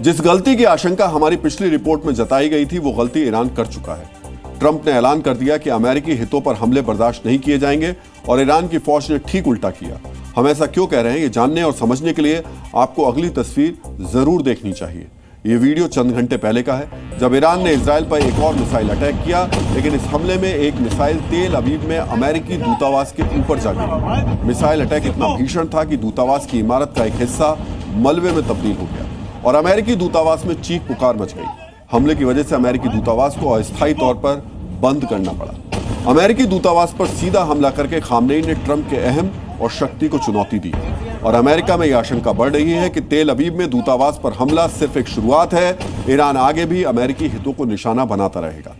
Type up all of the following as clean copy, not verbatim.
जिस गलती की आशंका हमारी पिछली रिपोर्ट में जताई गई थी, वो गलती ईरान कर चुका है। ट्रंप ने ऐलान कर दिया कि अमेरिकी हितों पर हमले बर्दाश्त नहीं किए जाएंगे और ईरान की फौज ने ठीक उल्टा किया। हम ऐसा क्यों कह रहे हैं, ये जानने और समझने के लिए आपको अगली तस्वीर जरूर देखनी चाहिए। ये वीडियो चंद घंटे पहले का है, जब ईरान ने इजराइल पर एक और मिसाइल अटैक किया, लेकिन इस हमले में एक मिसाइल तेल अवीव में अमेरिकी दूतावास के ऊपर जा गिरी। मिसाइल अटैक इतना भीषण था कि दूतावास की इमारत का एक हिस्सा मलबे में तब्दील हो गया और अमेरिकी दूतावास में चीख पुकार मच गई। हमले की वजह से अमेरिकी दूतावास को अस्थायी तौर पर बंद करना पड़ा। अमेरिकी दूतावास पर सीधा हमला करके खामनेई ने ट्रंप के अहम और शक्ति को चुनौती दी और अमेरिका में यह आशंका बढ़ रही है कि तेल अवीव में दूतावास पर हमला सिर्फ एक शुरुआत है। ईरान आगे भी अमेरिकी हितों को निशाना बनाता रहेगा।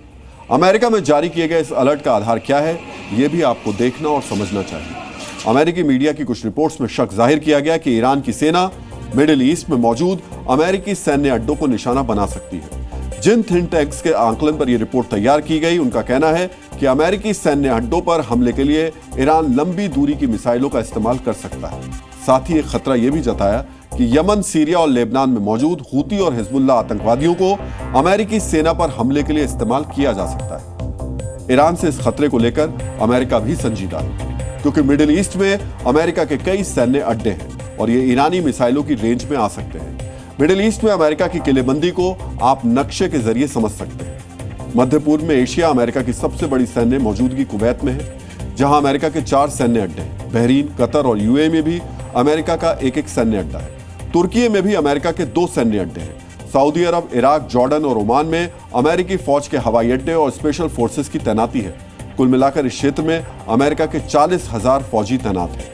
अमेरिका में जारी किए गए इस अलर्ट का आधार क्या है, यह भी आपको देखना और समझना चाहिए। अमेरिकी मीडिया की कुछ रिपोर्ट्स में शक जाहिर किया गया कि ईरान की सेना मिडिल ईस्ट में मौजूद अमेरिकी सैन्य अड्डों को निशाना बना सकती है। जिन थिंक टैंक्स के आंकलन पर यह रिपोर्ट तैयार की गई, उनका कहना है कि अमेरिकी सैन्य अड्डों पर हमले के लिए ईरान लंबी दूरी की मिसाइलों का इस्तेमाल कर सकता है। साथ ही एक खतरा यह भी जताया कि यमन, सीरिया और लेबनान में मौजूद हूती और हिजबुल्लाह आतंकवादियों को अमेरिकी सेना पर हमले के लिए इस्तेमाल किया जा सकता है। ईरान से इस खतरे को लेकर अमेरिका भी संजीदा है, क्योंकि मिडिल ईस्ट में अमेरिका के कई सैन्य अड्डे हैं और ये ईरानी मिसाइलों की रेंज में आ सकते हैं। मिडिल ईस्ट में अमेरिका की किलेबंदी को आप नक्शे के जरिए समझ सकते हैं। मध्य पूर्व में एशिया अमेरिका की सबसे बड़ी सैन्य मौजूदगी कुवैत में है, जहां अमेरिका के 4 सैन्य अड्डे हैं। बहरीन, कतर और यूएई में भी अमेरिका का एक सैन्य अड्डा है। तुर्की में भी अमेरिका के 2 सैन्य अड्डे हैं। सऊदी अरब, इराक, जॉर्डन और ओमान में अमेरिकी फौज के हवाई अड्डे और स्पेशल फोर्सेस की तैनाती है। कुल मिलाकर इस क्षेत्र में अमेरिका के 40,000 फौजी तैनात हैं।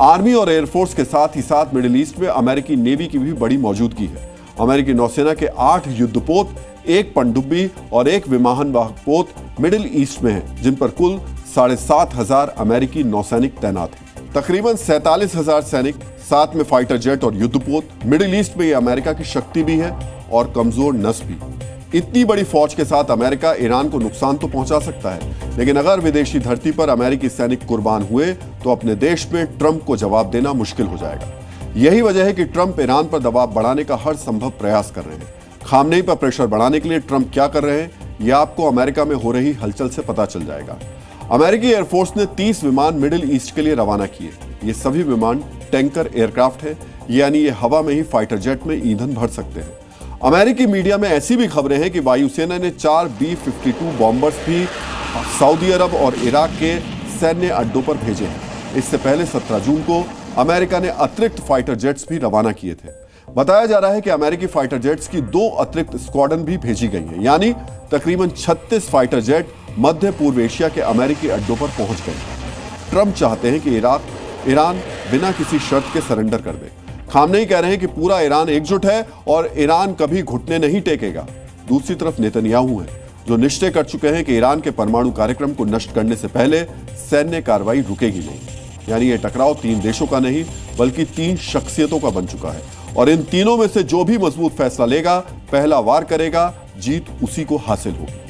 आर्मी और एयरफोर्स के साथ ही साथ मिडिल ईस्ट में अमेरिकी नेवी की भी बड़ी मौजूदगी है। अमेरिकी नौसेना के 8 युद्धपोत, 1 पनडुब्बी और 1 विमान वाहक पोत मिडिल ईस्ट में हैं, जिन पर कुल 7,500 अमेरिकी नौसैनिक तैनात हैं। तकरीबन 47,000 सैनिक, साथ में फाइटर जेट और युद्धपोत। मिडिल ईस्ट में ये अमेरिका की शक्ति भी है और कमजोर नस भी। इतनी बड़ी फौज के साथ अमेरिका ईरान को नुकसान तो पहुंचा सकता है, लेकिन अगर विदेशी धरती पर अमेरिकी सैनिक कुर्बान हुए तो अपने देश में ट्रंप को जवाब देना मुश्किल हो जाएगा। यही वजह है कि ट्रंप ईरान पर दबाव बढ़ाने का हर संभव प्रयास कर रहे हैं। खामनेई पर प्रेशर बढ़ाने के लिए ट्रंप क्या कर रहे हैं, यह आपको अमेरिका में हो रही हलचल से पता चल जाएगा। अमेरिकी एयरफोर्स ने 30 विमान मिडिल ईस्ट के लिए रवाना किए। ये सभी विमान टैंकर एयरक्राफ्ट है, यानी ये हवा में ही फाइटर जेट में ईंधन भर सकते हैं। अमेरिकी मीडिया में ऐसी भी खबरें हैं कि वायुसेना ने 4 B-52 बॉम्बर्स भी सऊदी अरब और इराक के सैन्य अड्डों पर भेजे हैं। इससे पहले 17 जून को अमेरिका ने अतिरिक्त फाइटर जेट्स भी रवाना किए थे। बताया जा रहा है कि अमेरिकी फाइटर जेट्स की 2 अतिरिक्त स्क्वाड्रन भी भेजी गई हैं, यानी तकरीबन 36 फाइटर जेट मध्य पूर्व एशिया के अमेरिकी अड्डों पर पहुंच गए। ट्रंप चाहते हैं कि ईरान बिना किसी शर्त के सरेंडर कर दे। खामनेई कह रहे हैं कि पूरा ईरान एकजुट है और ईरान कभी घुटने नहीं टेकेगा। दूसरी तरफ नेतन्याहू हैं, जो निश्चय कर चुके हैं कि ईरान के परमाणु कार्यक्रम को नष्ट करने से पहले सैन्य कार्रवाई रुकेगी नहीं। यानी यह टकराव 3 देशों का नहीं, बल्कि 3 शख्सियतों का बन चुका है और इन तीनों में से जो भी मजबूत फैसला लेगा, पहला वार करेगा, जीत उसी को हासिल होगी।